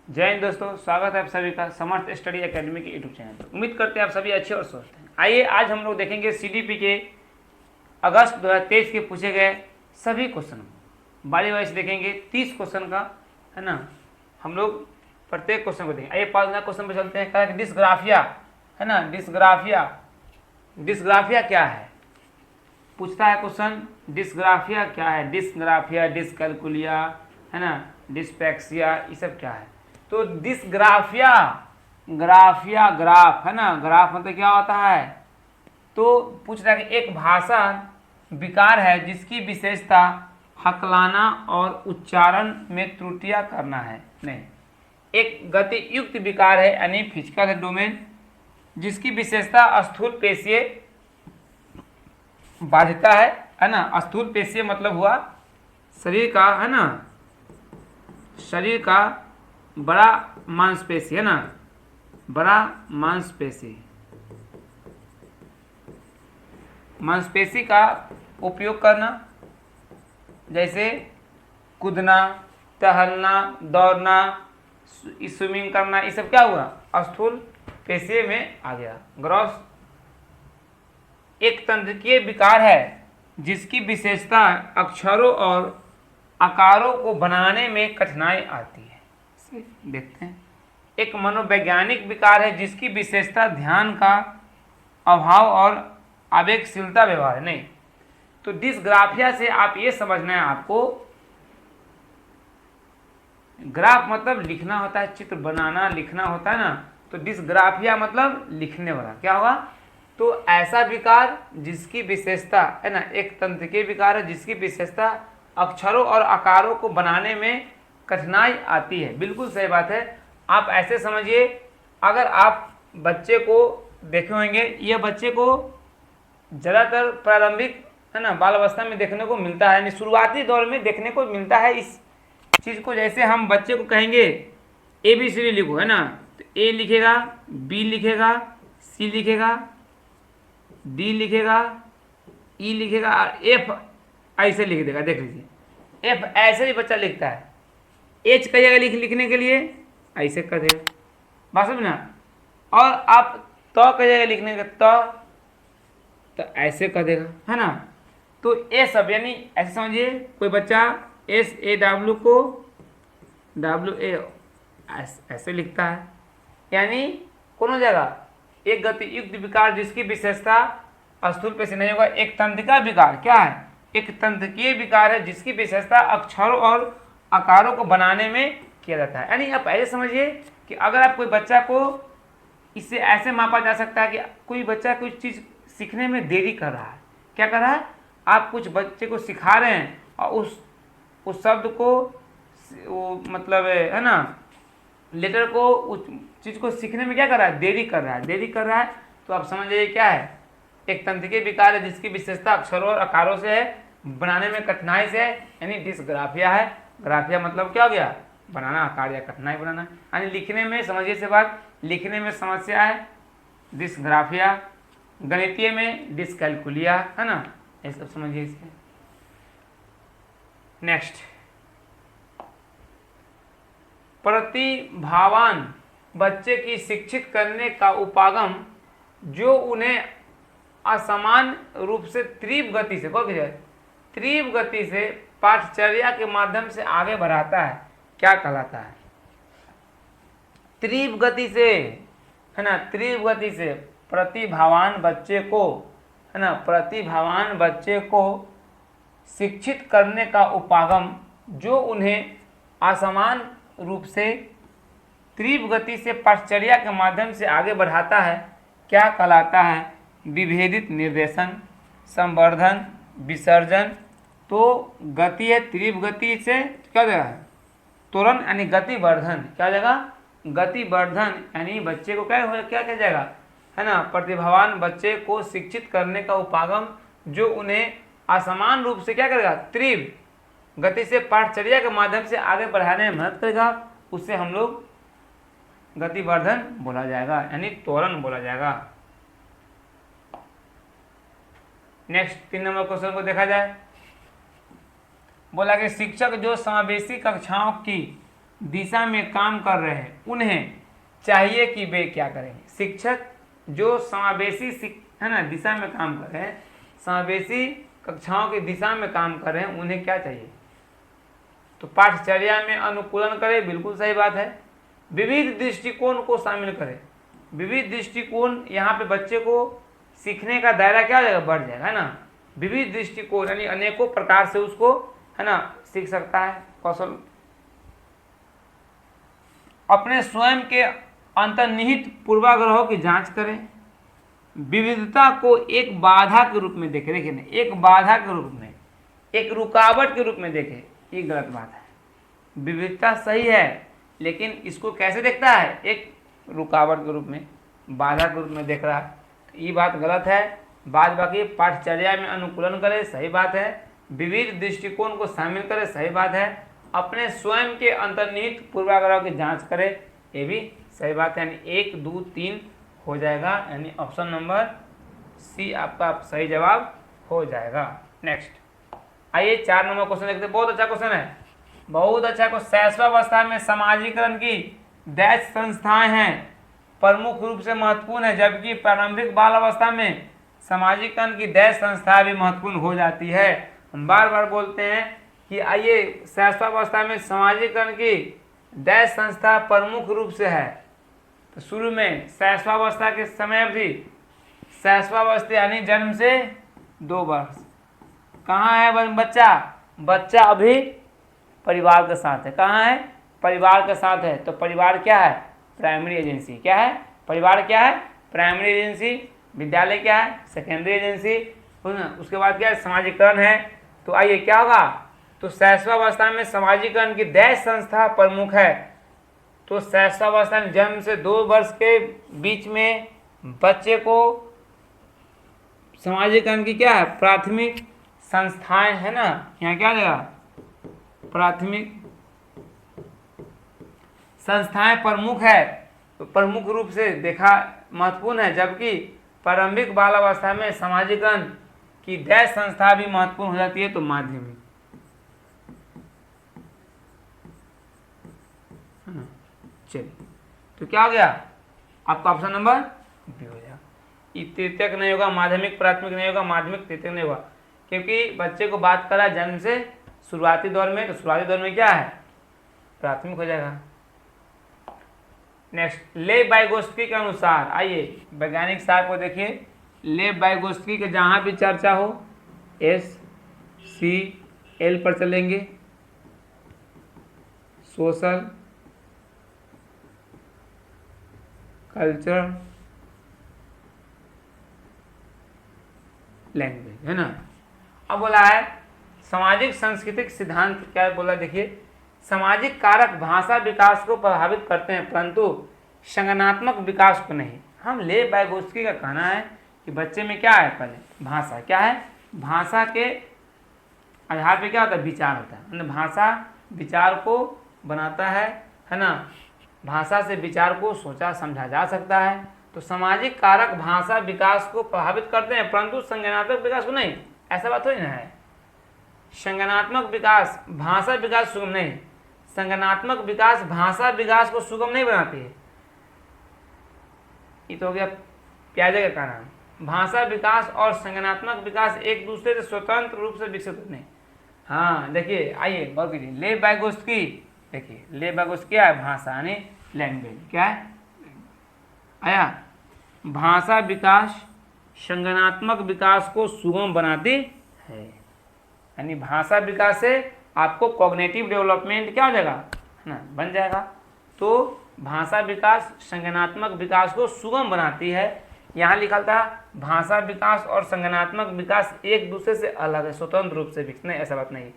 जय हिंद दोस्तों, स्वागत है आप सभी का समर्थ स्टडी एकेडमी के यूट्यूब चैनल पर। उम्मीद करते हैं आप सभी अच्छे और स्वस्थ हैं। आइए आज हम लोग देखेंगे सीडीपी के अगस्त 2023 के पूछे गए सभी क्वेश्चन बारी बारी से देखेंगे। 30 क्वेश्चन का है ना, हम लोग प्रत्येक क्वेश्चन को देखेंगे। आइए 5 क्वेश्चन पर चलते हैं। कहा कि डिस्ग्राफिया है ना, डिस्ग्राफिया क्या है, पूछता है क्वेश्चन। डिस्ग्राफिया क्या है, डिस्ग्राफिया, डिस्कैलकुलिया है ना, डिस्पैक्सिया, ये सब क्या है। तो डिस्ग्राफिया, ग्राफिया ग्राफ है ना, ग्राफ मतलब क्या होता है। तो पूछ रहा है कि एक भाषा विकार है जिसकी विशेषता हकलाना और उच्चारण में त्रुटियां करना है। नहीं, एक गति युक्त विकार है यानी फिजिकल डोमेन जिसकी विशेषता स्थूल पेशीय बाध्यता है ना। स्थूल पेशीय मतलब हुआ शरीर का है ना, शरीर का बड़ा मांसपेशी है ना, बड़ा मांसपेशी का उपयोग करना, जैसे कूदना, टहलना, दौड़ना, स्विमिंग करना, ये सब क्या हुआ, स्थूल पेशीय में आ गया। ग्रॉस एक तंत्रिकीय विकार है जिसकी विशेषता अक्षरों और आकारों को बनाने में कठिनाई आती है। देखते हैं। एक मनोवैज्ञानिक विकार है जिसकी विशेषता ध्यान का अभाव और आवेगशीलता व्यवहार है। नहीं, तो डिस्ग्राफिया से आप ये समझना है आपको, ग्राफ मतलब लिखना होता है, चित्र बनाना लिखना होता है ना। तो डिस्ग्राफिया मतलब लिखने वाला क्या होगा। तो ऐसा विकार जिसकी विशेषता है ना, एक तंत्रिकीय विकार है जिसकी विशेषता अक्षरों और आकारों को बनाने में कठिनाई आती है। बिल्कुल सही बात है। आप ऐसे समझिए, अगर आप बच्चे को देखे होंगे, यह बच्चे को ज़्यादातर प्रारंभिक है ना बाल अवस्था में देखने को मिलता है, यानी शुरुआती दौर में देखने को मिलता है इस चीज़ को। जैसे हम बच्चे को कहेंगे ABCD लिखो है ना, तो A लिखेगा, B लिखेगा, C लिखेगा, D लिखेगा, E लिखेगा और F ऐसे लिख देगा। देख लीजिए, F ऐसे ही बच्चा लिखता है। H कहिएगा लिखने के लिए, ऐसे कर देगा, बात समझना। और आप तो कहिएगा लिखने का तो ऐसे कर देगा है ना। तो ये सब यानी ऐसे समझिए, कोई बच्चा SAW को WA ऐसे लिखता है, यानी कोनो जगह एक गति युक्त विकार जिसकी विशेषता स्थूल पेशी नहीं होगा। एक तंत्रिका विकार क्या है, एक तंत्रिकीय विकार है जिसकी विशेषता अक्षरों और आकारों को बनाने में किया जाता है। यानी आप ऐसे समझिए कि अगर आप कोई बच्चा को, इससे ऐसे मापा जा सकता है कि कोई बच्चा कुछ चीज़ सीखने में देरी कर रहा है। क्या कर रहा है, आप कुछ बच्चे को सिखा रहे हैं और उस शब्द को वो मतलब है ना, लेटर को, उस चीज़ को सीखने में क्या कर रहा है, देरी कर रहा है। तो आप समझ जाइए क्या है, एक तंत्रिकीय विकार है जिसकी विशेषता अक्षरों और आकारों से है, बनाने में कठिनाई से है, यानी डिस्ग्राफिया है। ग्राफिया मतलब क्या हो गया, बनाना, आकार या कठिनाई बनाना। यानी लिखने में, समझिए से बात, लिखने में समस्या है डिस्ग्राफिया, गणितीय में डिस्कैलकुलिया है ना, ये सब समझिए इसके। नेक्स्ट, प्रतिभावान बच्चे की शिक्षित करने का उपागम जो उन्हें असमान रूप से तीव्र गति से पाठचर्या के माध्यम से आगे बढ़ाता है, क्या कहलाता है। तीव्र गति से है ना, तीव्र गति से प्रतिभावान बच्चे को है ना, प्रतिभावान बच्चे को शिक्षित करने का उपागम जो उन्हें असमान रूप से तीव्र गति से पाठचर्या के माध्यम से आगे बढ़ाता है, क्या कहलाता है। विभेदित निर्देशन, संवर्धन, विसर्जन। तो गति है, तीव्र गति से क्या देगा, त्वरण यानी गतिवर्धन। क्या देगा, गतिवर्धन, यानी बच्चे को क्या कहा जाएगा है ना, प्रतिभावान बच्चे को शिक्षित करने का उपागम जो उन्हें असमान रूप से क्या करेगा, तीव्र गति से पाठचर्या के माध्यम से आगे बढ़ाने में मदद करेगा, उससे हम लोग गतिवर्धन बोला जाएगा, यानी त्वरण बोला जाएगा। नेक्स्ट 3 नंबर क्वेश्चन को देखा जाए। बोला कि शिक्षक जो समावेशी कक्षाओं की दिशा में काम कर रहे हैं उन्हें चाहिए कि वे क्या करें। शिक्षक जो समावेशी है ना दिशा में काम कर रहे हैं, समावेशी कक्षाओं की दिशा में काम कर रहे हैं, उन्हें क्या चाहिए? तो पाठचर्या में अनुकूलन करें, बिल्कुल सही बात है। विविध दृष्टिकोण को शामिल करें, विविध दृष्टिकोण, यहाँ पे बच्चे को सीखने का दायरा क्या हो जाएगा? बढ़ जाएगा, है ना। विविध दृष्टिकोण यानी अनेकों प्रकार से उसको, है ना, सीख सकता है कौशल। अपने स्वयं के अंतर्निहित पूर्वाग्रहों की जांच करें, विविधता को एक बाधा के रूप में देखें। देखिए, एक बाधा के रूप में, एक रुकावट के रूप में देखें, ये गलत बात है। विविधता सही है, लेकिन इसको कैसे देखता है? एक रुकावट के रूप में, बाधा के रूप में देख रहा है, तो ये बात गलत है। बाद बाकी पाठचर्या में अनुकूलन करे, सही बात है। विविध दृष्टिकोण को शामिल करे, सही बात है। अपने स्वयं के अंतर्निहित पूर्वाग्रह की जांच करे, ये भी सही बात है। यानी 1, 2, 3 हो जाएगा, यानी ऑप्शन नंबर सी आपका सही जवाब हो जाएगा। नेक्स्ट आइए 4 नंबर क्वेश्चन देखते हैं। बहुत अच्छा क्वेश्चन है, बहुत अच्छा क्वेश्चन। शैशवावस्था में समाजीकरण की डैश संस्थाएं हैं प्रमुख रूप से महत्वपूर्ण है, जबकि प्रारंभिक बाल अवस्था में समाजीकरण की डैश संस्थाएं भी महत्वपूर्ण हो जाती है। हम बार बार बोलते हैं कि आइए शैशवावस्था में समाजीकरण की डैश संस्था प्रमुख रूप से है। तो शुरू में शैशवावस्था के समय अवधि, शैशवावस्था यानी जन्म से 2 वर्ष, कहाँ है बच्चा? बच्चा अभी परिवार के साथ है। कहाँ है? परिवार के साथ है। तो परिवार क्या है? Primary agency. क्या है? परिवार क्या है? Primary agency. विद्यालय क्या है? Secondary agency. उसके बाद क्या है? समाजीकरण है। तो आइए क्या होगा? तो शैशवावस्था में समाजीकरण की डैश संस्था प्रमुख है। तो शैशवावस्था में जन्म से 2 वर्ष के बीच में बच्चे को समाजीकरण की क्या है? प्राथमिक संस्थाएं, है ना। यहाँ क्या देगा? प्राथमिक संस्थाएं प्रमुख है, तो प्रमुख रूप से देखा महत्वपूर्ण है, जबकि प्रारंभिक बालावस्था में समाजीकरण की डैश संस्था भी महत्वपूर्ण हो जाती है। तो माध्यमिक, चलिए तो क्या हो गया आपका? ऑप्शन नंबर बी हो जाएगा। तृतीयक नहीं होगा, माध्यमिक प्राथमिक नहीं होगा, माध्यमिक तृतीयक नहीं होगा, क्योंकि बच्चे को बात करा जन्म से शुरुआती दौर में, तो शुरुआती दौर में क्या है? प्राथमिक हो जाएगा। नेक्स्ट, लेव वाइगोत्स्की के अनुसार, आइए वैज्ञानिक साहब को देखिए। लेव वाइगोत्स्की के जहाँ भी चर्चा हो SCL पर चलेंगे, सोशल कल्चर लैंग्वेज, है ना। अब बोला है सामाजिक सांस्कृतिक सिद्धांत क्या बोला? देखिए, सामाजिक कारक भाषा विकास को प्रभावित करते हैं, परंतु संज्ञानात्मक विकास को नहीं। हम लेव वाइगोत्स्की का कहना है कि बच्चे में क्या है? पहले भाषा क्या है? भाषा के आधार पे क्या होता है? विचार होता है। मतलब भाषा विचार को बनाता है ना। भाषा से विचार को सोचा समझा जा सकता है। तो सामाजिक कारक भाषा विकास को प्रभावित करते हैं, परंतु संज्ञानात्मक विकास को नहीं। ऐसा बात थोड़ी ना है। संज्ञानात्मक विकास भाषा विकास सुगम नहीं, संज्ञानात्मक विकास भाषा विकास को सुगम नहीं बनाती है। ये तो हो गया प्याजे का कारण। भाषा विकास और संज्ञानात्मक विकास एक दूसरे से स्वतंत्र रूप से विकसित होते हैं। हाँ देखिए, आइए गौर कीजिए। लेव वाइगोत्स्की, देखिए लेव वाइगोत्स्की क्या है? भाषा यानी लैंग्वेज। क्या है? आया, भाषा विकास संज्ञानात्मक विकास को सुगम बनाती है। यानी भाषा विकास से आपको कॉग्निटिव डेवलपमेंट क्या हो जाएगा? है ना, बन जाएगा। तो भाषा विकास संज्ञानात्मक विकास को सुगम बनाती है। यहाँ लिखा था भाषा विकास और संज्ञानात्मक विकास एक दूसरे से अलग है, स्वतंत्र रूप से विकसित नहीं, ऐसा बात नहीं।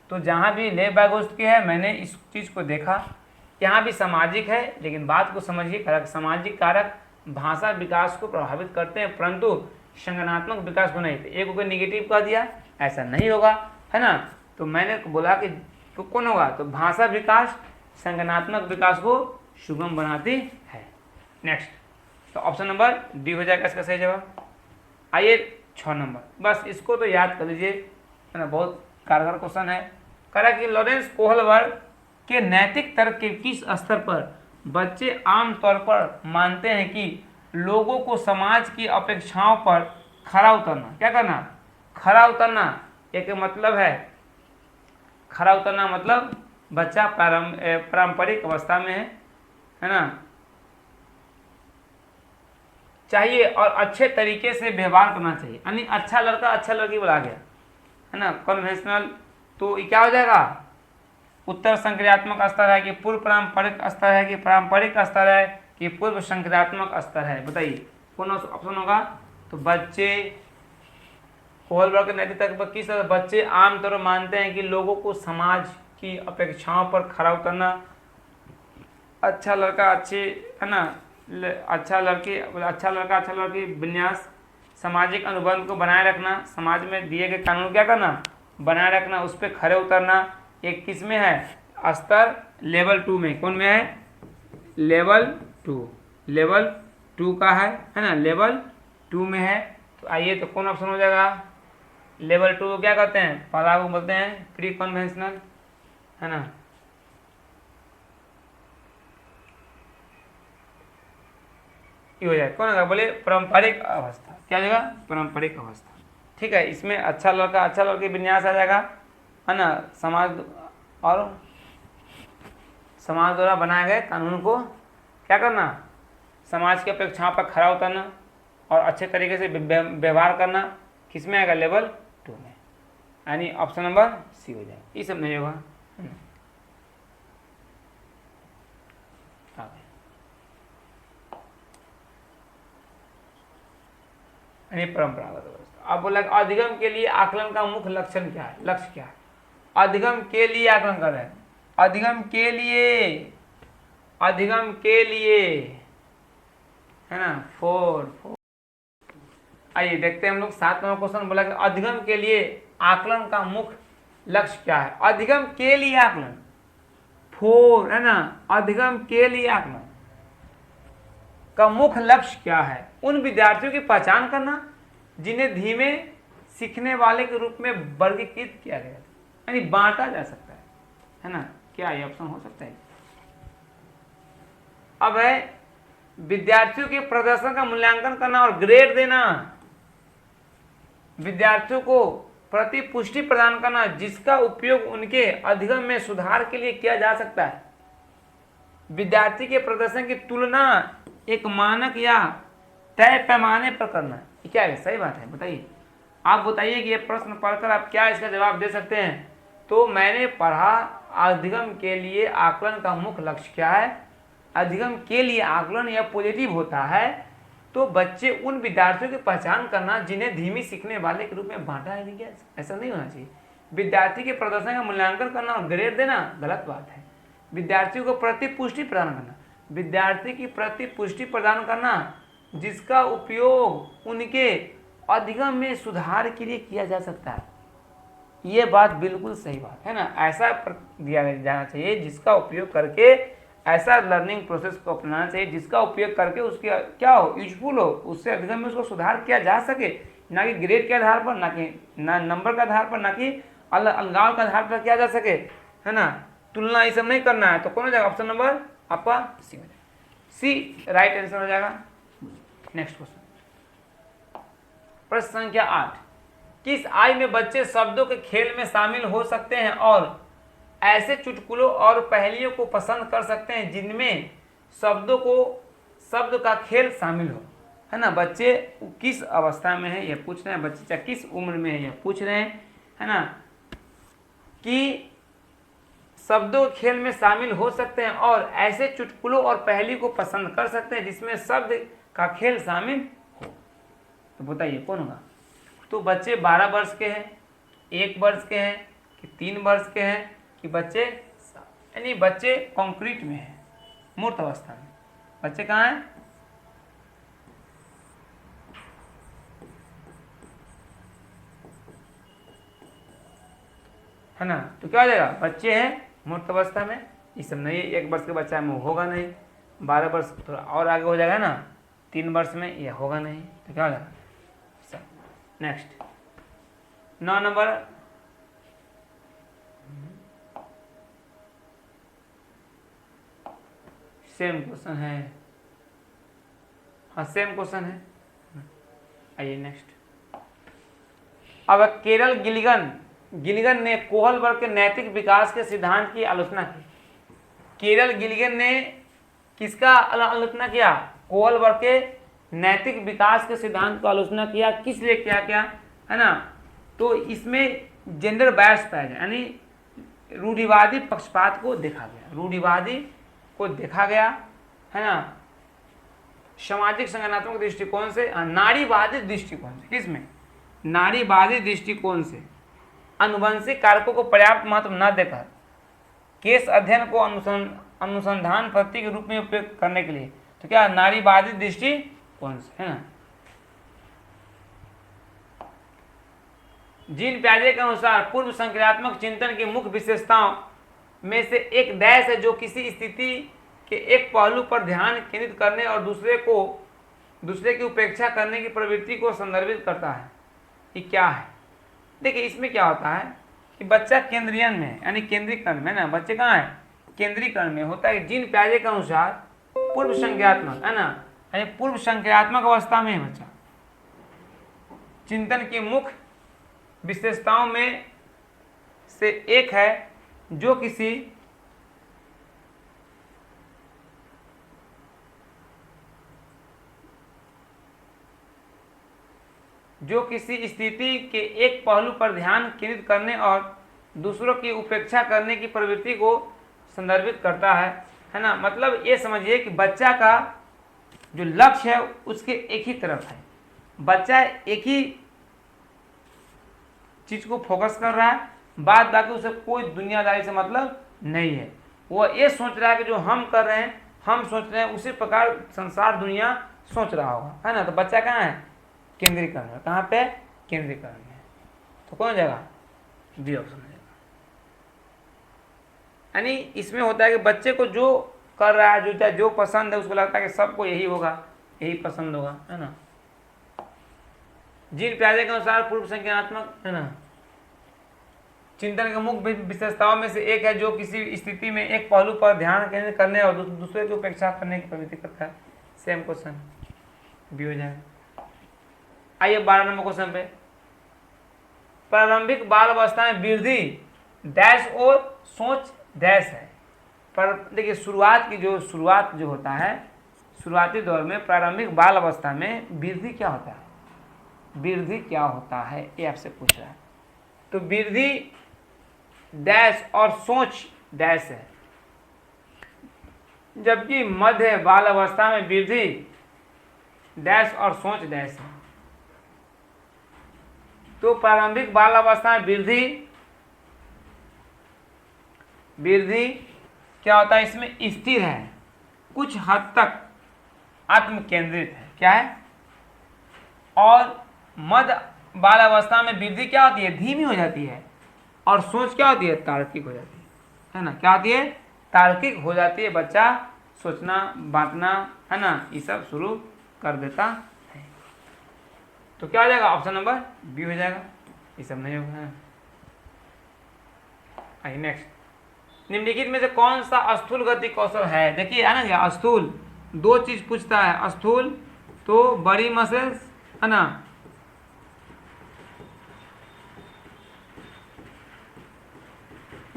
तो जहाँ भी लेव वाइगोत्स्की है, मैंने इस चीज़ को देखा, यहाँ भी सामाजिक है, लेकिन बात को समझिए, कारक सामाजिक कारक भाषा विकास को प्रभावित करते हैं, परंतु संज्ञानात्मक विकास को नहीं। तो एक को निगेटिव कह दिया, ऐसा नहीं होगा, है ना। तो मैंने बोला कि तो कौन होगा? तो भाषा विकास संज्ञानात्मक विकास को सुगम बनाती है। नेक्स्ट, तो ऑप्शन नंबर डी हो जाएगा इसका सही जवाब। आइए 6 नंबर, बस इसको तो याद कर लीजिए, है ना, बहुत कारगर क्वेश्चन है। कह रहा कि लॉरेंस कोहलबर्ग के नैतिक तर्क के किस स्तर पर बच्चे आमतौर पर मानते हैं कि लोगों को समाज की अपेक्षाओं पर खरा उतरना, क्या करना, खरा उतरना, एक मतलब है खरा उतरना मतलब बच्चा पारंपरिक अवस्था में है ना, चाहिए और अच्छे तरीके से व्यवहार करना चाहिए, यानी अच्छा लड़का अच्छा लड़की बोला गया है ना, कन्वेंशनल। तो ये क्या हो जाएगा, उत्तर संक्रियात्मक स्तर है कि पूर्व पारंपरिक स्तर है कि पारंपरिक स्तर है कि पूर्व संक्रियात्मक स्तर है, बताइए कौन ऑप्शन होगा। तो बच्चे कोहलबर्ग के नैतिक तर्क पर किस बच्चे आमतौर पर मानते हैं कि लोगों को समाज की अपेक्षाओं पर खरा उतरना, अच्छा लड़का अच्छे है ना, अच्छा लड़की अच्छा लड़का अच्छा लड़की विन्यास, सामाजिक अनुबंध को बनाए रखना, समाज में दिए गए कानून क्या करना, बनाए रखना, उस पर खरे उतरना। एक किस में है, स्तर लेवल 2 में, कौन में है, लेवल 2, लेवल 2 का है ना, लेवल 2 में है। तो आइए तो कौन ऑप्शन हो जाएगा, लेवल 2 क्या कहते हैं, पहला को बोलते हैं प्री कन्वेंशनल है ना। ये हो जाए कौन होगा, बोले पारंपरिक अवस्था, क्या हो जाएगा, पारंपरिक अवस्था। ठीक है, इसमें अच्छा लड़का अच्छा लड़की विन्यास आ जाएगा है ना, समाज द्वारा बनाए गए कानून को क्या करना, समाज की अपेक्षाओं पर खरा उतरना और अच्छे तरीके से व्यवहार करना, किसमें आएगा, लेवल 2 में, यानी ऑप्शन नंबर सी हो जाएगा, ये सब नहीं होगा। परंपरागत व्यवस्था। अब बोला अधिगम के लिए आकलन का मुख्य लक्षण क्या है, लक्ष्य क्या है, अधिगम के लिए आकलन कर रहे हैं, अधिगम के लिए है ना, 4 आइए देखते हैं हम लोग 7 नंबर क्वेश्चन बोला कि अधिगम के लिए आकलन का मुख्य लक्ष्य क्या है, अधिगम के लिए आकलन 4 है ना, अधिगम के लिए आकलन का मुख्य लक्ष्य क्या है, उन विद्यार्थियों की पहचान करना जिन्हें धीमे सीखने वाले के रूप में वर्गीकृत किया गया, यानी बांटा जा सकता है ना, क्या ये ऑप्शन हो सकता है। अब है विद्यार्थियों के प्रदर्शन का मूल्यांकन करना और ग्रेड देना, विद्यार्थियों को प्रतिपुष्टि प्रदान करना जिसका उपयोग उनके अधिगम में सुधार के लिए किया जा सकता है, विद्यार्थी के प्रदर्शन की तुलना एक मानक या तय पैमाने पर करना, क्या है, सही बात है, बताइए आप बताइए कि ये प्रश्न पढ़कर आप क्या इसका जवाब दे सकते हैं। तो मैंने पढ़ा अधिगम के लिए आकलन का मुख्य लक्ष्य क्या है, अधिगम के लिए आकलन या पॉजिटिव होता है तो बच्चे उन विद्यार्थियों की पहचान करना जिन्हें धीमी सीखने वाले के रूप में बांटा है, क्या ऐसा नहीं होना चाहिए। विद्यार्थी के प्रदर्शन का मूल्यांकन करना और ग्रेड देना गलत बात है, विद्यार्थियों को प्रतिपुष्टि प्रदान करना, विद्यार्थी की प्रतिपुष्टि प्रदान करना जिसका उपयोग उनके अधिगम में सुधार के लिए किया जा सकता है, ये बात बिल्कुल सही बात है ना, ऐसा दिया जाना चाहिए जिसका उपयोग करके, ऐसा लर्निंग प्रोसेस को अपनाना चाहिए जिसका उपयोग करके उसके क्या हो, यूजफुल हो, उससे अधिगम में उसको सुधार किया जा सके, ना कि ग्रेड के आधार पर, ना कि नंबर के आधार पर, ना कि अलगाव के आधार पर किया जा सके, है ना, तुलना ये सब नहीं करना है। तो कौन हो जाएगा, ऑप्शन नंबर आपका सी हो जाएगा, सी राइट आंसर हो जाएगा। नेक्स्ट क्वेश्चन, प्रश्न संख्या 8, किस आयु में बच्चे शब्दों के खेल में शामिल हो सकते हैं और ऐसे चुटकुलों और पहेलियों को पसंद कर सकते हैं जिनमें शब्द का खेल शामिल हो, है ना, बच्चे किस अवस्था में है ये पूछ रहे हैं, बच्चे चाहे किस उम्र में है ये पूछ रहे हैं, है ना, कि शब्दों के खेल में शामिल हो सकते हैं और ऐसे चुटकुलों और पहेली को पसंद कर सकते हैं जिसमें शब्द का खेल शामिल हो। तो बताइए कौन होगा। तो बच्चे 12 वर्ष के हैं, 1 वर्ष के हैं कि 3 वर्ष के हैं कि बच्चे, यानी बच्चे कॉन्क्रीट में हैं, मूर्त अवस्था में, बच्चे कहाँ हैं, है ना। तो क्या हो जाएगा, बच्चे हैं मूर्त अवस्था में, ये सब नहीं, 1 वर्ष के बच्चा में होगा नहीं, 12 वर्ष थोड़ा और आगे हो जाएगा ना, 3 वर्ष में ये होगा नहीं, तो क्या हो जाएगा। नेक्स्ट 9 नंबर, सेम क्वेश्चन है, हाँ सेम क्वेश्चन है। आइए नेक्स्ट। अब केरल गिलिगन ने कोहलबर्ग के नैतिक विकास के सिद्धांत की आलोचना की। केरल गिलिगन ने किसका आलोचना किया? कोहलबर्ग के नैतिक विकास के सिद्धांत को आलोचना किया। किस लिए क्या क्या है ना? तो इसमें जेंडर बायस पाया गया, यानी रूढ़िवादी पक्षपात को देखा गया, रूढ़िवादी को देखा गया है ना, सामाजिक संगठनात्मक दृष्टिकोण से, नारीवादी दृष्टिकोण से। किसमें? नारीवादी दृष्टिकोण से अनुवंशिक कारकों को पर्याप्त महत्व न देकर केस अध्ययन को अनुसंधान पद्धति के रूप में उपयोग करने के लिए, तो क्या नारीवादी दृष्टिकोण से, है ना। जीन प्याजे के अनुसार पूर्व संक्रियात्मक चिंतन की मुख्य विशेषताओं में से एक डैश है, जो किसी स्थिति के एक पहलू पर ध्यान केंद्रित करने और दूसरे की उपेक्षा करने की प्रवृत्ति को संदर्भित करता है। ये क्या है? देखिए इसमें क्या होता है कि बच्चा केंद्रीयन में, यानी केंद्रीकरण में ना, बच्चे कहाँ है? केंद्रीकरण में होता है। जीन प्याजे के अनुसार पूर्व संज्ञात्मक, है ना, यानी पूर्व संज्ञात्मक अवस्था में है बच्चा। चिंतन की मुख्य विशेषताओं में से एक है जो किसी स्थिति के एक पहलू पर ध्यान केंद्रित करने और दूसरों की उपेक्षा करने की प्रवृत्ति को संदर्भित करता है ना। मतलब ये समझिए कि बच्चा का जो लक्ष्य है उसके एक ही तरफ है, बच्चा एक ही चीज को फोकस कर रहा है, बात बाकी उसे कोई दुनियादारी से मतलब नहीं है। वो ये सोच रहा है कि जो हम कर रहे हैं, हम सोच रहे हैं, उसी प्रकार संसार दुनिया सोच रहा होगा, है ना। तो बच्चा कहाँ है? केंद्रीकरण में। कहाँ पे? केंद्रीकरण में। तो कौन जाएगा? बी ऑप्शन हो जाएगा। यानी इसमें होता है कि बच्चे को जो कर रहा है, जो पसंद है, उसको लगता है कि सबको यही होगा, यही पसंद होगा, है ना। जीन प्याजे के अनुसार पूर्व संज्ञानात्मक, है ना, चिंतन के मुख्य विशेषताओं में से एक है जो किसी स्थिति में एक पहलू पर ध्यान केंद्रित करने और दूसरे की उपेक्षा करने की प्रवृत्ति करता है। सेम क्वेश्चन भी हो जाएगा। आइए 12 नंबर क्वेश्चन पे। प्रारंभिक बाल अवस्था में वृद्धि डैश और सोच डैश है। पर देखिए शुरुआत जो होता है, शुरुआती दौर में प्रारंभिक बाल अवस्था में वृद्धि क्या होता है? वृद्धि क्या होता है ये आपसे पूछ रहा है। तो वृद्धि डैश और सोच डैश है, जबकि मध्य बाल अवस्था में वृद्धि डैश और सोच डैश है। तो प्रारंभिक बाल अवस्था में वृद्धि क्या होता है? इसमें स्थिर है, कुछ हद तक आत्म केंद्रित है, क्या है। और मध्य बाल अवस्था में वृद्धि क्या होती है? धीमी हो जाती है। और सोच क्या होती है? तार्किक हो जाती है ना। क्या होती है? तार्किक हो जाती है। बच्चा सोचना, बांटना, है ना, ये सब शुरू कर देता है। तो क्या हो जाएगा? ऑप्शन नंबर बी हो जाएगा। ये सब नहीं होगा। आइए नेक्स्ट। निम्नलिखित में से कौन सा स्थूल गति कौशल है? देखिए है ना, क्या स्थूल, दो चीज पूछता है। स्थूल तो बड़ी मसल्स, है ना,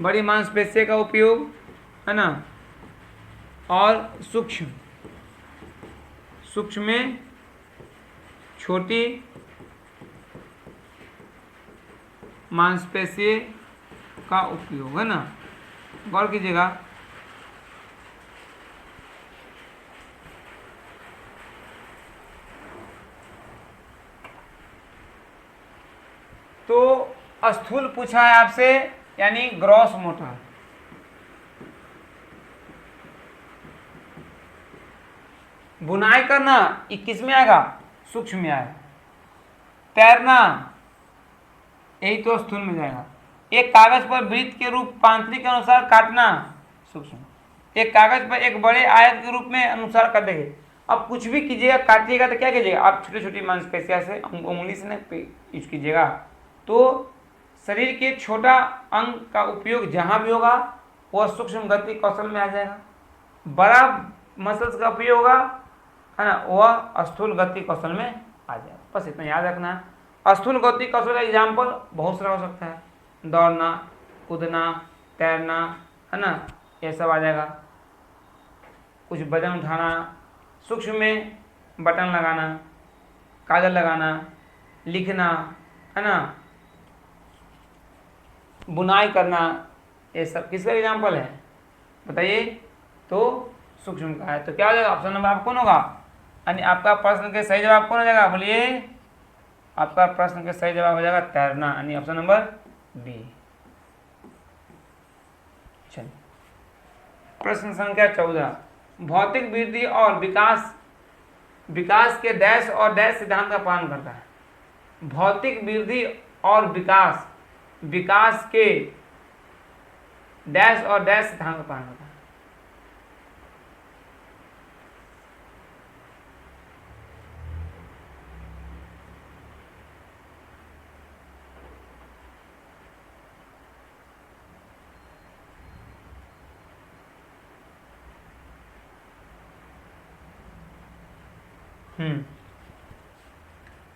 बड़ी मांसपेशियों का उपयोग, है ना, और सूक्ष्म में छोटी मांसपेशी का उपयोग, है ना। गौर कीजिएगा। तो स्थूल पूछा है आपसे, यानी ग्रॉस मोटर। बुनाई करना 21 में आएगा, सूक्ष्म में आएगा। तैरना यही तो स्थूल में जाएगा। एक कागज पर वृत्त के रूप पांत्रिक के अनुसार काटना, सूक्ष्म। एक कागज पर एक बड़े आयत के रूप में अनुसार कर देंगे। अब कुछ भी कीजिएगा, काटिएगा तो क्या कीजिएगा? आप छोटी छोटी मांसपेशियां से उंगली से ना यूज कीजिएगा। तो शरीर के छोटा अंग का उपयोग जहां भी होगा वह सूक्ष्म गति कौशल में आ जाएगा। बड़ा मसल्स का उपयोग होगा, है ना, वह स्थूल गति कौशल में आ जाए। बस इतना याद रखना है। स्थूल गति कौशल का एग्जाम्पल बहुत सारा हो सकता है, दौड़ना, कूदना, तैरना, है ना, ये सब आ जाएगा। कुछ वजन उठाना, सूक्ष्म में बटन लगाना, काजल लगाना, लिखना, है ना, बुनाई करना, ये सब किसका एग्जाम्पल है बताइए? तो सूक्ष्म का है। तो क्या हो जाएगा? ऑप्शन नंबर आप कौन होगा? यानी आपका प्रश्न के सही जवाब कौन हो जाएगा? बोलिए, आपका प्रश्न के सही जवाब हो जाएगा तैरना, यानी ऑप्शन नंबर बी। चलिए प्रश्न संख्या 14, भौतिक वृद्धि और विकास के डैश और डैश सिद्धांत का पालन करता है। भौतिक वृद्धि और विकास के डैश और डैश सिद्धांत का पालन करता है।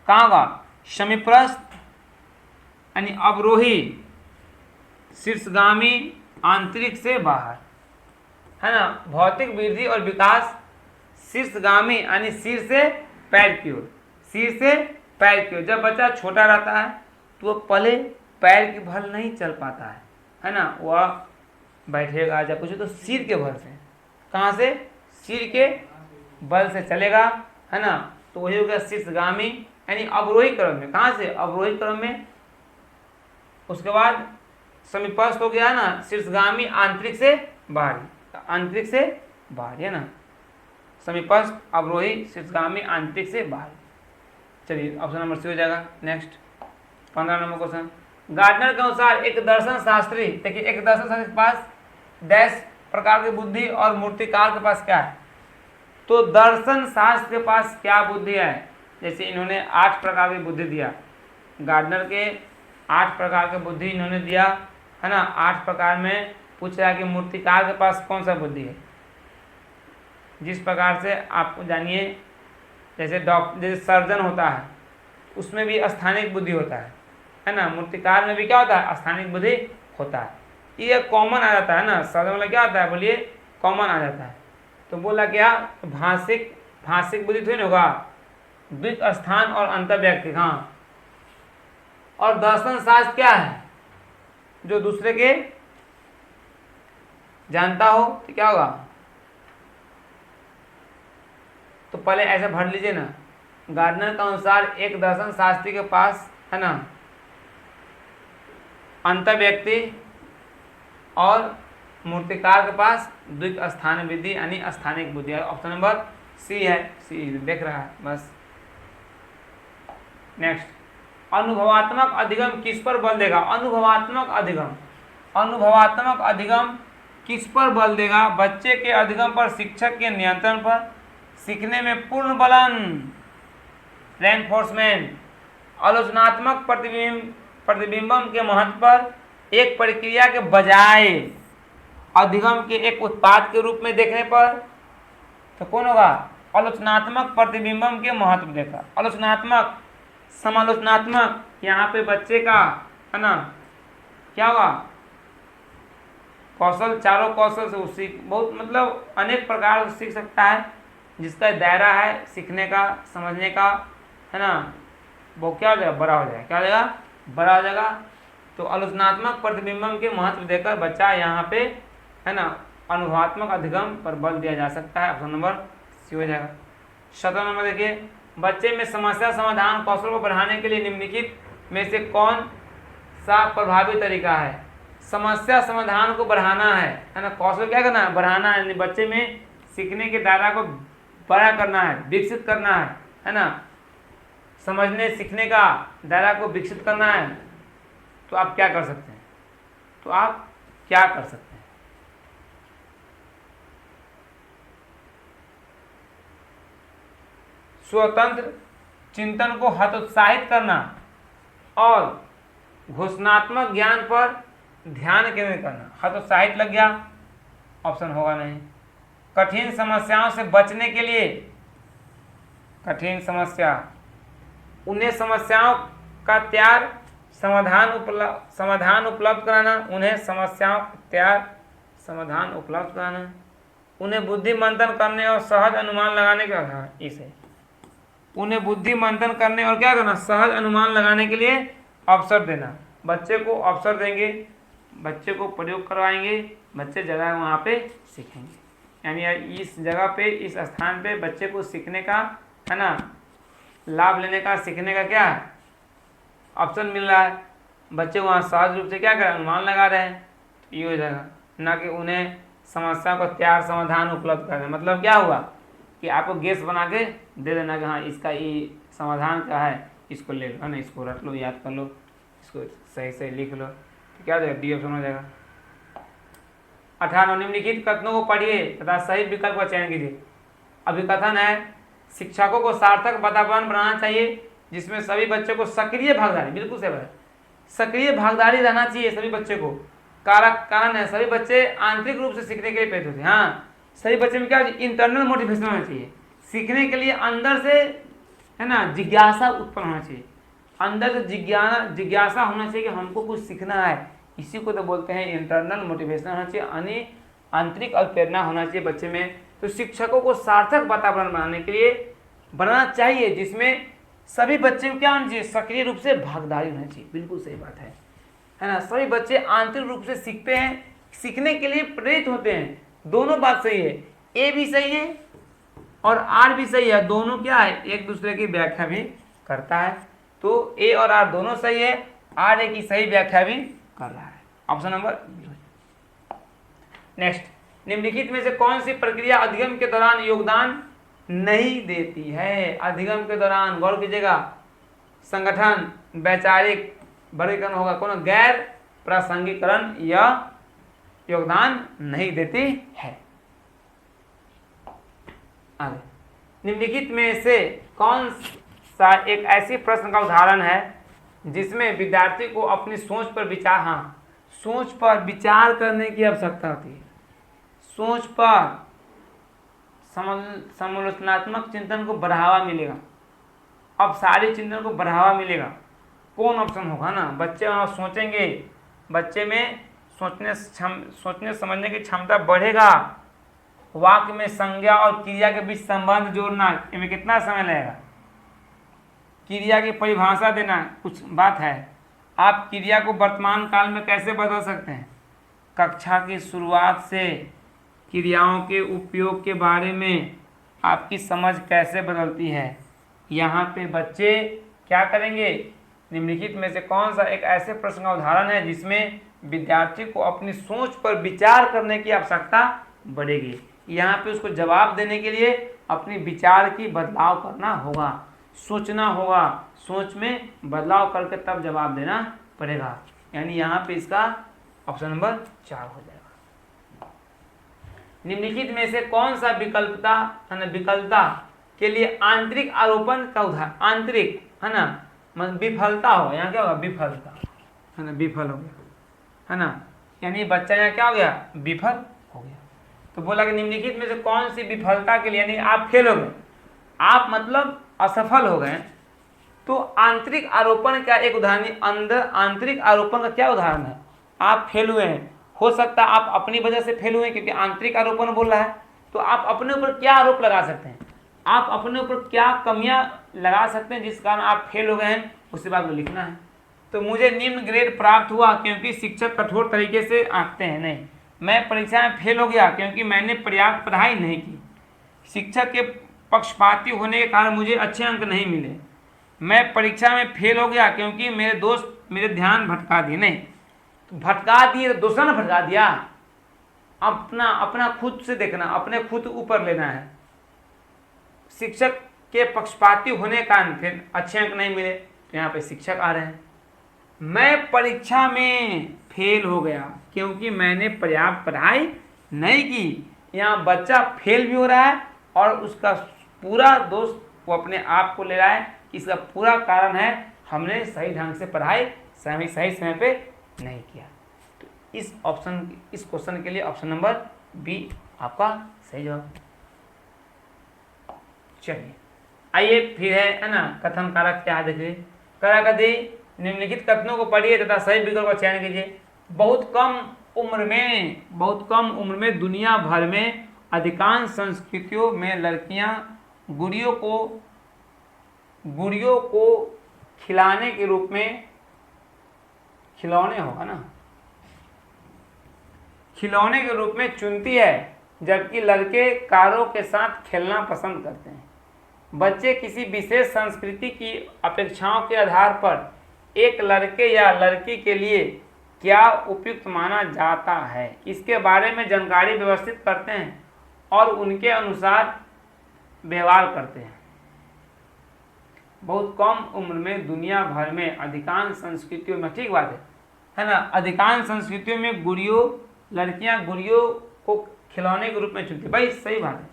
कहाँ होगा? समीपस्थ यानी अवरोही, शीर्षगामी, आंतरिक से बाहर, है ना। भौतिक वृद्धि और विकास शीर्षगामी यानी सिर से पैर की ओर, सिर से पैर की ओर। जब बच्चा छोटा रहता है तो वो पहले पैर की भल नहीं चल पाता है ना, वह बैठेगा जब कुछ तो सिर के बल से, कहाँ से? सिर के बल से चलेगा, है ना। तो वही हो गया शीर्षगामी यानी अवरोही क्रम में। कहाँ से? अवरोही क्रम में। उसके बाद समीपस्थ हो गया ना, शीर्षगामी, आंतरिक से बाहरी, आंतरिक से बाहरी, है ना। समीपस्थ, अवरोही, शीर्षगामी, आंतरिक से बाहरी। चलिए ऑप्शन नंबर सी हो जाएगा। नेक्स्ट 15 नंबर क्वेश्चन, गार्डनर के अनुसार एक दर्शन शास्त्री, देखिए एक दर्शन शास्त्री के पास डैश प्रकार की बुद्धि और मूर्तिकार के पास क्या है? तो दर्शन शास्त्र के पास क्या बुद्धि है? जैसे इन्होंने 8 प्रकार की बुद्धि दिया, गार्डनर के 8 प्रकार की बुद्धि इन्होंने दिया, है ना। 8 प्रकार में पूछ रहा है कि मूर्तिकार के पास कौन सा बुद्धि है। जिस प्रकार से आपको जानिए, जैसे सर्जन होता है उसमें भी स्थानिक बुद्धि होता है ना। मूर्तिकार में भी क्या होता है? स्थानिक बुद्धि होता है। ये कॉमन आ जाता है ना, सर्जन वाला क्या होता है? बोलिए, कॉमन आ जाता है। तो बोला क्या? भाषिक बुद्धि थोड़ी होगा, द्वित स्थान और अंतर्व्यक्ति। हाँ, और दर्शन शास्त्र क्या है? जो दूसरे के जानता हो तो क्या होगा? तो पहले ऐसे भर लीजिए ना, गार्डनर के अनुसार एक दर्शन शास्त्री के पास, है ना, अंतर्व्यक्ति, और मूर्तिकार के पास द्वित स्थान विधि यानी स्थानिक बुद्धि। ऑप्शन नंबर सी है, सी देख रहा है बस। नेक्स्ट, अनुभवात्मक अधिगम किस पर बल देगा? अनुभवात्मक अधिगम किस पर बल देगा? बच्चे के अधिगम पर, शिक्षक के नियंत्रण पर, सीखने में पूर्ण बलन, रेनफोर्समेंट, आलोचनात्मक प्रतिबिंबम के महत्व पर, एक प्रक्रिया के बजाय अधिगम के एक उत्पाद के रूप में देखने पर। तो कौन होगा? आलोचनात्मक प्रतिबिंबम के महत्व देखा। आलोचनात्मक, समालोचनात्मक, यहाँ पे बच्चे का, है ना, क्या होगा? कौशल, चारों कौशल से वो सीख, बहुत मतलब अनेक प्रकार से सीख सकता है, जिसका दायरा है सीखने का, समझने का, है ना, वो क्या हो जाएगा? बड़ा हो जाएगा। क्या हो जाएगा? बड़ा हो जाएगा। तो आलोचनात्मक प्रतिबिंबम के महत्व देकर बच्चा यहाँ पे, है ना, अनुभवात्मक अधिगम पर बल दिया जा सकता है। ऑप्शन नंबर सी हो जाएगा। 17 नंबर देखिए, बच्चे में समस्या समाधान कौशल को बढ़ाने के लिए निम्नलिखित में से कौन सा प्रभावी तरीका है? समस्या समाधान को बढ़ाना है ना, कौशल क्या करना है? बढ़ाना है। बच्चे में सीखने के दायरा को बड़ा करना है, विकसित करना है ना, समझने सीखने का दायरा को विकसित करना है। तो आप क्या कर सकते हैं? स्वतंत्र चिंतन को हतोत्साहित करना और घोषणात्मक ज्ञान पर ध्यान केंद्रित करना। हतोत्साहित लग गया, ऑप्शन होगा नहीं। कठिन समस्याओं से बचने के लिए, कठिन समस्या, उन्हें समस्याओं का त्याग समाधान उपलब्ध कराना, उन्हें समस्याओं का त्याग समाधान उपलब्ध कराना, उन्हें बुद्धि मंथन करने और सहज अनुमान लगाने के लिए, इसे उन्हें बुद्धि मंथन करने और क्या करना, सहज अनुमान लगाने के लिए अवसर देना। बच्चे को अवसर देंगे, बच्चे को प्रयोग करवाएंगे, बच्चे ज़्यादा वहाँ पे सीखेंगे। यानी इस जगह पे, इस स्थान पे बच्चे को सीखने का, है ना, लाभ लेने का, सीखने का क्या है, ऑप्शन मिल रहा है। बच्चे वहाँ सहज रूप से क्या करें, अनुमान लगा रहे हैं, तो ये हो जाएगा। ना कि उन्हें समस्या को तैयार समाधान उपलब्ध कर दें। मतलब क्या हुआ कि आपको गेस बना के दे देना कि हाँ इसका ये समाधान क्या है, इसको ले लो, है ना, इसको रट लो, याद कर लो, इसको सही से लिख लो, तो क्या हो जाएगा, डी ऑप्शन हो जाएगा। 18 निम्नलिखित कथनों को पढ़िए तथा सही विकल्प का चयन कीजिए। अभिकथन है, शिक्षकों को सार्थक वातावरण बनाना चाहिए जिसमें सभी बच्चों को सक्रिय भागीदारी, बिल्कुल सही बात है, सक्रिय भागीदारी रहना चाहिए सभी बच्चे को। कारण है, सभी बच्चे आंतरिक रूप से सीखने के लिए प्रेरित होते हैं। हाँ, सभी बच्चे में क्या इंटरनल मोटिवेशन होना चाहिए, सीखने के लिए अंदर से, है ना, जिज्ञासा उत्पन्न होना चाहिए, अंदर से जिज्ञासा होना चाहिए कि हमको कुछ सीखना है। इसी को तो बोलते हैं इंटरनल मोटिवेशन होना चाहिए, यानी आंतरिक प्रेरणा होना चाहिए बच्चे में। तो शिक्षकों को सार्थक वातावरण बनाने के लिए बनाना चाहिए जिसमें सभी बच्चे को क्या होना चाहिए, सक्रिय रूप से भागीदारी होना चाहिए। बिल्कुल सही बात है ना। सभी बच्चे आंतरिक रूप से सीखते हैं, सीखने के लिए प्रेरित होते हैं। दोनों बात सही है, ए भी सही है और आर भी सही है, दोनों क्या है, एक दूसरे की व्याख्या भी करता है। तो ए और आर दोनों सही है, आर ए की सही व्याख्या भी कर रहा है। ऑप्शन नंबर नेक्स्ट, निम्नलिखित में से कौन सी प्रक्रिया अधिगम के दौरान योगदान नहीं देती है। अधिगम के दौरान गौर कीजिएगा, संगठन, वैचारिक वर्गीकरण होगा, कौन, गैर प्रासंगिकरण या योगदान नहीं देती है। आगे, निम्नलिखित में से कौन सा एक ऐसी प्रश्न का उदाहरण है जिसमें विद्यार्थी को अपनी सोच पर विचार, हाँ, सोच पर विचार करने की आवश्यकता होती है, सोच पर समालोचनात्मक चिंतन को बढ़ावा मिलेगा, अब सारे चिंतन को बढ़ावा मिलेगा। कौन ऑप्शन होगा ना, बच्चे वहाँ सोचेंगे, बच्चे में सोचने समझने की क्षमता बढ़ेगा, वाक्य में संज्ञा और क्रिया के बीच संबंध जोड़ना, इनमें कितना समय लगेगा, क्रिया की परिभाषा देना, कुछ बात है, आप क्रिया को वर्तमान काल में कैसे बदल सकते हैं, कक्षा की शुरुआत से क्रियाओं के उपयोग के बारे में आपकी समझ कैसे बदलती है। यहाँ पे बच्चे क्या करेंगे, निम्नलिखित में से कौन सा एक ऐसे प्रश्न का उदाहरण है जिसमें विद्यार्थी को अपनी सोच पर विचार करने की आवश्यकता बढ़ेगी। यहाँ पे उसको जवाब देने के लिए अपनी विचार की बदलाव करना होगा, सोचना होगा, सोच में बदलाव करके तब जवाब देना पड़ेगा। यानी यहाँ पे इसका ऑप्शन नंबर 4 हो जाएगा। निम्नलिखित में से कौन सा विकल्पता के लिए आंतरिक आरोपण का उदाहरण, आंतरिक, है ना, मतलब विफलता हो, यहाँ क्या होगा, विफलता, है ना, विफल हो गया, है ना, यानी बच्चा यहाँ क्या हो गया, विफल हो गया। तो बोला कि निम्नलिखित में से कौन सी विफलता के लिए, यानी आप फेल हो गए, आप मतलब असफल हो गए, तो आंतरिक आरोपण का एक उदाहरण, अंदर आंतरिक आरोपण का क्या उदाहरण है, आप फेल हुए हैं, हो सकता है आप अपनी वजह से फेल हुए हैं क्योंकि आंतरिक आरोपण बोल रहा है, तो आप अपने ऊपर क्या आरोप लगा सकते हैं, आप अपने ऊपर क्या कमियां लगा सकते हैं जिस कारण आप फेल हो गए हैं, उसी बात को लिखना है। तो मुझे निम्न ग्रेड प्राप्त हुआ क्योंकि शिक्षक कठोर तरीके से आंकते हैं, नहीं, मैं परीक्षा में फेल हो गया क्योंकि मैंने पर्याप्त पढ़ाई नहीं की, शिक्षक के पक्षपाती होने के कारण मुझे अच्छे अंक नहीं मिले, मैं परीक्षा में फेल हो गया क्योंकि मेरे दोस्त मेरे ध्यान भटका दिए, नहीं, तो भटका दिए तो दूसरा ने भटका दिया, अपना खुद से देखना, अपने खुद ऊपर लेना है। शिक्षक के पक्षपाती होने के कारण फिर अच्छे अंक नहीं मिले, तो यहाँ पे शिक्षक आ रहे हैं। मैं परीक्षा में फेल हो गया क्योंकि मैंने पर्याप्त पढ़ाई नहीं की, यहाँ बच्चा फेल भी हो रहा है और उसका पूरा दोष वो अपने आप को ले रहा है, इसका पूरा कारण है हमने सही ढंग से पढ़ाई सही समय पे नहीं किया। तो इस क्वेश्चन के लिए ऑप्शन नंबर बी आपका सही जवाब। चलिए आइए फिर है ना कथन कारक क्या है देखिए। कराकथी निम्नलिखित कथनों को पढ़िए तथा सही विकल्प का चयन कीजिए। बहुत कम उम्र में दुनिया भर में अधिकांश संस्कृतियों में लड़कियां गुड़ियों को खिलाने के रूप में खिलौने के रूप में चुनती है, जबकि लड़के कारों के साथ खेलना पसंद करते हैं। बच्चे किसी विशेष संस्कृति की अपेक्षाओं के आधार पर एक लड़के या लड़की के लिए क्या उपयुक्त माना जाता है, इसके बारे में जानकारी व्यवस्थित करते हैं और उनके अनुसार व्यवहार करते हैं। बहुत कम उम्र में दुनिया भर में अधिकांश संस्कृतियों में, ठीक बात है ना, अधिकांश संस्कृतियों में लड़कियां गुड़ियों को खिलौने के रूप में चुनती है। भाई सही बात है,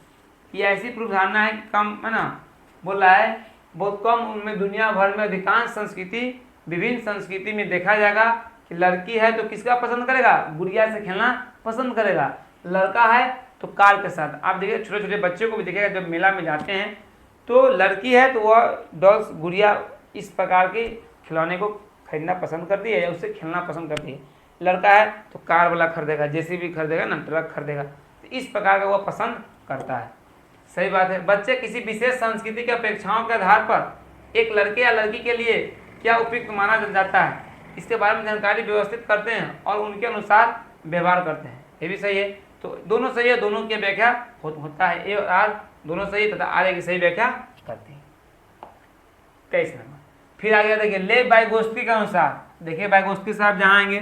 ये ऐसी पूर्व धारणा है कि कम है ना, बोल रहा है बहुत कम उम्र में दुनिया भर में अधिकांश विभिन्न संस्कृति में देखा जाएगा कि लड़की है तो किसका पसंद करेगा, गुड़िया से खेलना पसंद करेगा, लड़का है तो कार के साथ। आप देखिए छोटे छोटे बच्चों को भी देखिएगा, जब मेला में जाते हैं तो लड़की है तो वह डॉल्स गुड़िया इस प्रकार के खिलौने को खरीदना पसंद करती है या उससे खेलना पसंद करती है। लड़का है तो कार वाला खरीदेगा, जेसीबी खरीदेगा ना, ट्रक खरीदेगा, तो इस प्रकार का वह पसंद करता है। सही बात है। बच्चे किसी विशेष संस्कृति की अपेक्षाओं के आधार पर एक लड़के या लड़की के लिए क्या उपयुक्त माना जाता है, इसके बारे में जानकारी व्यवस्थित करते हैं और उनके अनुसार व्यवहार करते हैं। ये भी सही है, तो दोनों सही है, दोनों की व्याख्या होता है। ए और आर दोनों सही तथा आर की सही व्याख्या करती है। 23 नंबर फिर आगे देखिए, ले वाइगोत्स्की के अनुसार, देखिए वाइगोत्स्की साहब जहाँ आएंगे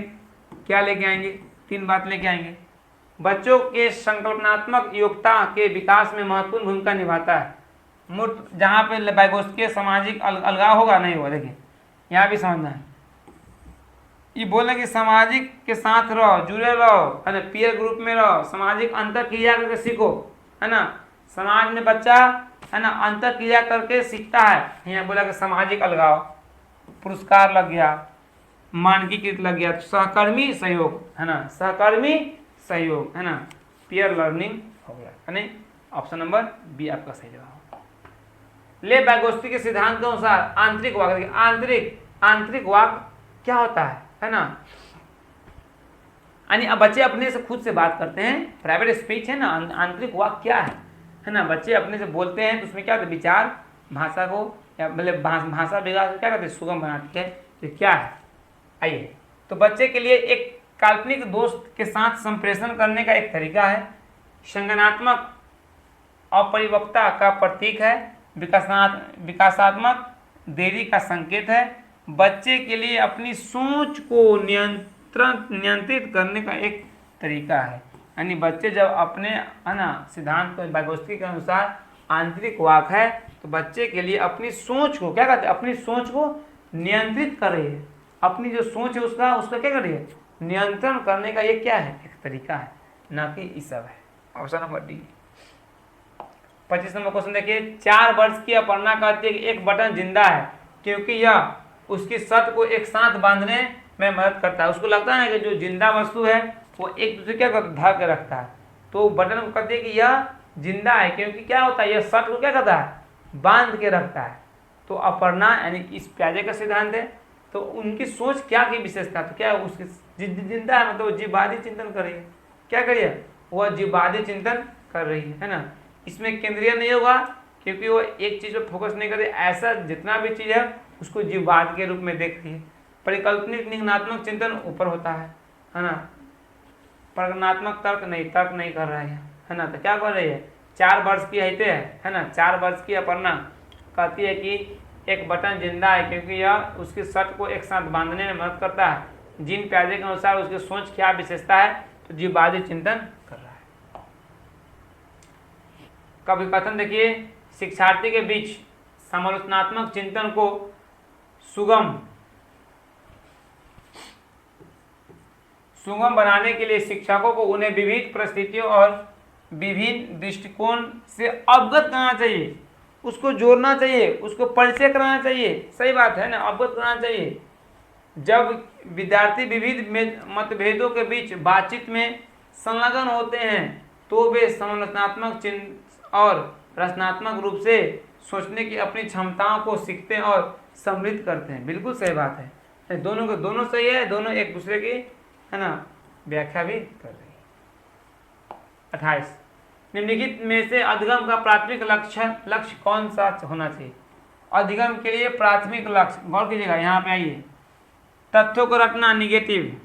क्या लेके आएंगे, 3 बात लेके आएंगे। बच्चों के संकल्पनात्मक योग्यता के विकास में महत्वपूर्ण भूमिका निभाता है। मूर्त जहाँ पे वाइगोत्स्की सामाजिक अलगाव होगा नहीं होगा, देखिए यहाँ भी समझना है। ये बोले कि सामाजिक के साथ रहो, जुड़े रहो, है ना, पीयर ग्रुप में रहो, सामाजिक अंतर क्रिया करके सीखो, है ना। समाज में बच्चा है ना अंतर क्रिया करके सीखता है। यहाँ बोला कि सामाजिक अलगाव, पुरस्कार लग गया, मानकीकृत लग गया, सहकर्मी सहयोग, है ना, सहकर्मी सहयोग, है ना, पीयर लर्निंग हो गया, है नहीं। ऑप्शन नंबर बी आपका सही जवाब। ले वाइगोत्स्की के सिद्धांत के अनुसार आंतरिक वाक, आंतरिक वाक क्या होता है ना, यानी अब बच्चे अपने से खुद से बात करते हैं, प्राइवेट स्पीच है ना। आंतरिक वाक क्या है ना, बच्चे अपने से बोलते हैं तो उसमें क्या होता है, विचार भाषा को या मतलब भाषा विकास क्या करते हैं, सुगम बनाती है। तो क्या है, आइए, तो बच्चे के लिए एक काल्पनिक दोस्त के साथ संप्रेषण करने का एक तरीका है, संज्ञानात्मक अपरिपक्वता का प्रतीक है, विकासात्मक देरी का संकेत है, बच्चे के लिए अपनी सोच को नियंत्रित करने का एक तरीका है। यानी बच्चे जब अपने है ना सिद्धांत को वाइगोत्स्की के अनुसार आंतरिक वाक है, तो बच्चे के लिए अपनी सोच को क्या कहते हैं, अपनी सोच को नियंत्रित कर रही है, अपनी जो सोच है उसका क्या कर रही है, नियंत्रण करने का ये क्या है, एक तरीका है, ना कि ये सब है। Option number D. 25 number question देखिए, 4 वर्ष की अपर्णा कहती है कि एक बटन जिंदा है क्योंकि यह उसकी शर्त को एक साथ बांधने में मदद करता है। उसको लगता है कि जो जिंदा वस्तु है वो एक दूसरे क्या ढक के रखता है, तो बटन को कहते हैं कि यह जिंदा है क्योंकि क्या होता है, यह शर्त को क्या करता है, बांध के रखता है। तो अपर्णा यानी इस प्याजे का सिद्धांत है। तो उनकी सोच क्या की विशेषता, तो क्या उसकी जिंदा है मतलब जीववादी चिंतन कर रही है, क्या करिए, वह जीववादी चिंतन कर रही है ना। इसमें केंद्रीय नहीं होगा क्योंकि वो एक चीज पर फोकस नहीं कर रही, ऐसा जितना भी चीज है उसको जीववाद के रूप में देख रही है। परिकल्पनिक निगमनात्मक चिंतन ऊपर होता है ना, प्रगमनात्मक तर्क नहीं कर रहा है ना। तो क्या कर रही है, 4 वर्ष की है ना, 4 वर्ष की अपर्णा कहती है कि एक बटन जिंदा है क्योंकि यह उसकी शर्त को एक साथ बांधने में मदद करता है। जिन प्याजे के अनुसार उसकी सोच क्या विशेषता है, तो जीववादी चिंतन कर रहा है। कभी कथन देखिए, शिक्षार्थी के बीच समालोचनात्मक चिंतन को सुगम बनाने के लिए शिक्षकों को उन्हें विविध परिस्थितियों और विभिन्न दृष्टिकोण से अवगत कराना चाहिए, उसको जोड़ना चाहिए, उसको परिचय कराना चाहिए। सही बात है ना, अवगत कराना चाहिए। जब विद्यार्थी विविध मतभेदों के बीच बातचीत में संलग्न होते हैं तो वे संरचनात्मक चिन्ह और रचनात्मक रूप से सोचने की अपनी क्षमताओं को सीखते हैं और समृद्ध करते हैं। बिल्कुल सही बात है, दोनों को दोनों सही है, दोनों एक दूसरे की है ना व्याख्या भी कर रही है। 28 निम्नलिखित में से अधिगम का प्राथमिक लक्ष्य कौन सा होना चाहिए? अधिगम के लिए प्राथमिक लक्ष्य, गौर कीजिएगा, यहाँ पे आइए, तथ्यों को रखना निगेटिव,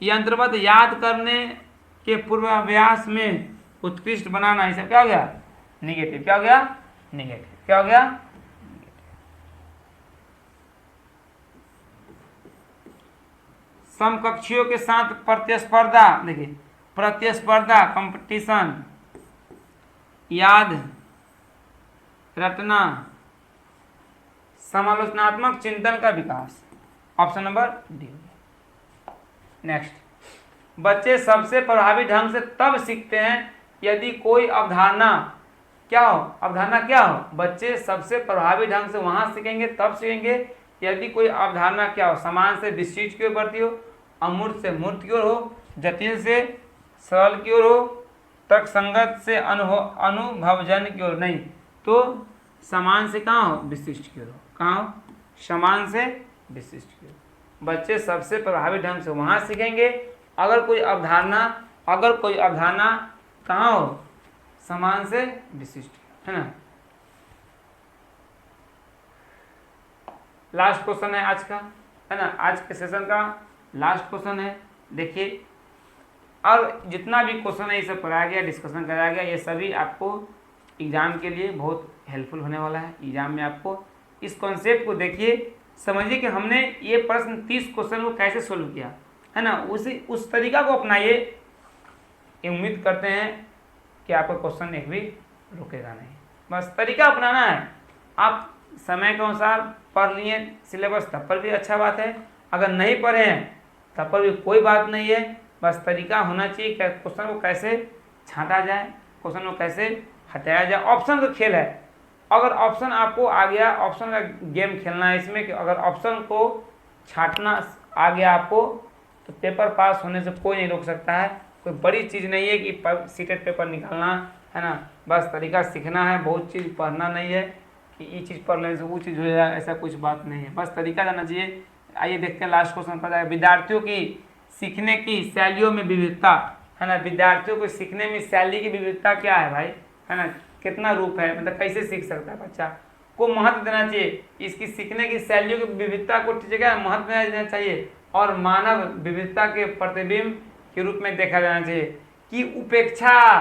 यंत्रवत याद करने के पूर्वाभ्यास में उत्कृष्ट बनाना, ये सब क्या हो गया? निगेटिव। क्या हो गया? निगेटिव। क्या हो गया? समकक्षियों के साथ प्रतिस्पर्धा, देखिए प्रतिस्पर्धा, कंपटीशन, याद रटना, समालोचनात्मक चिंतन का विकास, ऑप्शन नंबर डी। नेक्स्ट, बच्चे सबसे प्रभावी ढंग से तब सीखते हैं यदि कोई अवधारणा क्या हो? अवधारणा क्या हो? बच्चे सबसे प्रभावी ढंग से वहां सीखेंगे, तब सीखेंगे यदि कोई अवधारणा क्या हो? समान से विशिष्ट की ओर बढ़ती हो, अमूर्त से मूर्त की ओर हो, जटिल से सरल की ओर हो, तर्कसंगत से अनुभवजन की ओर नहीं, तो समान से कहाँ हो? विशिष्ट की ओर हो। कहाँ हो? समान से विशिष्ट की ओर। बच्चे सबसे प्रभावी ढंग से वहां सीखेंगे अगर कोई अवधारणा कहाँ हो? समान से विशिष्ट, है ना। लास्ट क्वेश्चन है आज का, है ना, आज के सेशन का लास्ट क्वेश्चन है। देखिए, और जितना भी क्वेश्चन है ये सब पढ़ाया गया, डिस्कशन कराया गया, ये सभी आपको एग्जाम के लिए बहुत हेल्पफुल होने वाला है। एग्जाम में आपको इस कॉन्सेप्ट को देखिए, समझिए कि हमने ये प्रश्न 30 क्वेश्चन को कैसे सोल्व किया, है ना, उस तरीका को अपनाइए। उम्मीद करते हैं कि आपका क्वेश्चन एक भी रुकेगा नहीं। बस तरीका अपनाना है। आप समय के अनुसार पढ़ लिए सिलेबस, तब पर भी अच्छा बात है। अगर नहीं पढ़े हैं तब पर भी कोई बात नहीं है। बस तरीका होना चाहिए कि क्वेश्चन को कैसे छांटा जाए, क्वेश्चन को कैसे हटाया जाए। ऑप्शन का खेल है। अगर ऑप्शन आपको आ गया, ऑप्शन का गेम खेलना है इसमें कि अगर ऑप्शन को छांटना आ गया आपको, तो पेपर पास होने से कोई नहीं रोक सकता है। कोई बड़ी चीज़ नहीं है कि सीटेड पेपर निकालना, है ना। बस तरीका सीखना है, बहुत चीज़ पढ़ना नहीं है कि ये चीज़ पढ़ लेने से वो चीज़ हो जाए, ऐसा कुछ बात नहीं है। बस तरीका जाना चाहिए। आइए देखते हैं लास्ट क्वेश्चन पर जाएगा। विद्यार्थियों की सीखने की शैलियों में विविधता, है ना। विद्यार्थियों को सीखने में शैली की विविधता क्या है भाई, है ना, कितना रूप है, मतलब कैसे सीख सकता है बच्चा, को महत्व देना चाहिए। इसकी सीखने की शैलियों की विविधता को जगह महत्व देना चाहिए और मानव विविधता के प्रतिबिंब के रूप में देखा जाना चाहिए कि उपेक्षा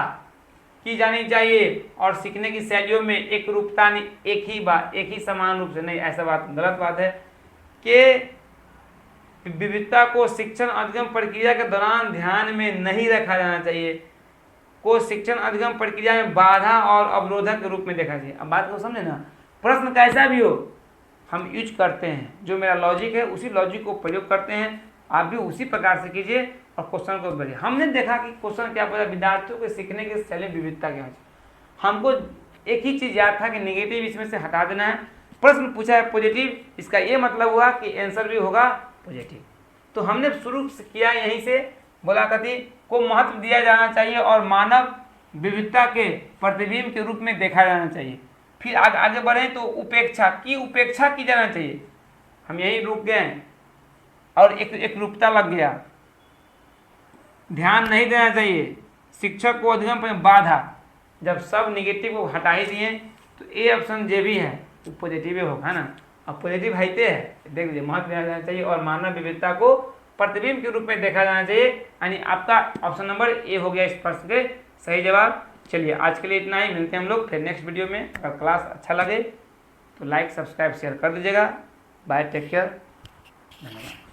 की जानी चाहिए और सीखने की शैलियों में एक रूपता नहीं, एक ही समान रूप से नहीं, ऐसा बात गलत बात है कि विविधता को शिक्षण अधिगम प्रक्रिया के दौरान ध्यान में नहीं रखा जाना चाहिए, को शिक्षण अधिगम प्रक्रिया में बाधा और अवरोधक के रूप में देखा चाहिए। अब बात को समझे ना, प्रश्न कैसा भी हो हम यूज करते हैं, जो मेरा लॉजिक है उसी लॉजिक को प्रयोग करते हैं, आप भी उसी प्रकार से कीजिए और क्वेश्चन को बढ़िए। हमने देखा कि क्वेश्चन क्या पता, विद्यार्थियों के सीखने की शैली विविधता क्या है। हमको एक ही चीज़ याद था कि नेगेटिव इसमें से हटा देना है। प्रश्न पूछा है पॉजिटिव, इसका ये मतलब हुआ कि आंसर भी होगा पॉजिटिव। तो हमने शुरू से किया यहीं से, बोला कथी को महत्व दिया जाना चाहिए और मानव विविधता के प्रतिबिंब के रूप में देखा जाना चाहिए। फिर आगे बढ़े तो उपेक्षा की जाना चाहिए। हम यही रुक गए और एक रूपता लग गया। ध्यान नहीं देना चाहिए, शिक्षक को अधिगम पर बाधा। जब सब निगेटिव को हटा ही दिए तो ए ऑप्शन जो भी है वो पॉजिटिव होगा ना। अब पॉजिटिव है देख लीजिए, महत्व दिया जाना चाहिए और मानव विविधता को प्रतिबिंब के रूप में देखा जाना चाहिए। यानी आपका ऑप्शन नंबर ए हो गया इस प्रश्न के सही जवाब। चलिए आज के लिए इतना ही, मिलते हैं हम लोग फिर नेक्स्ट वीडियो में। अगर क्लास अच्छा लगे तो लाइक सब्सक्राइब शेयर कर दीजिएगा। बाय, टेक केयर, धन्यवाद।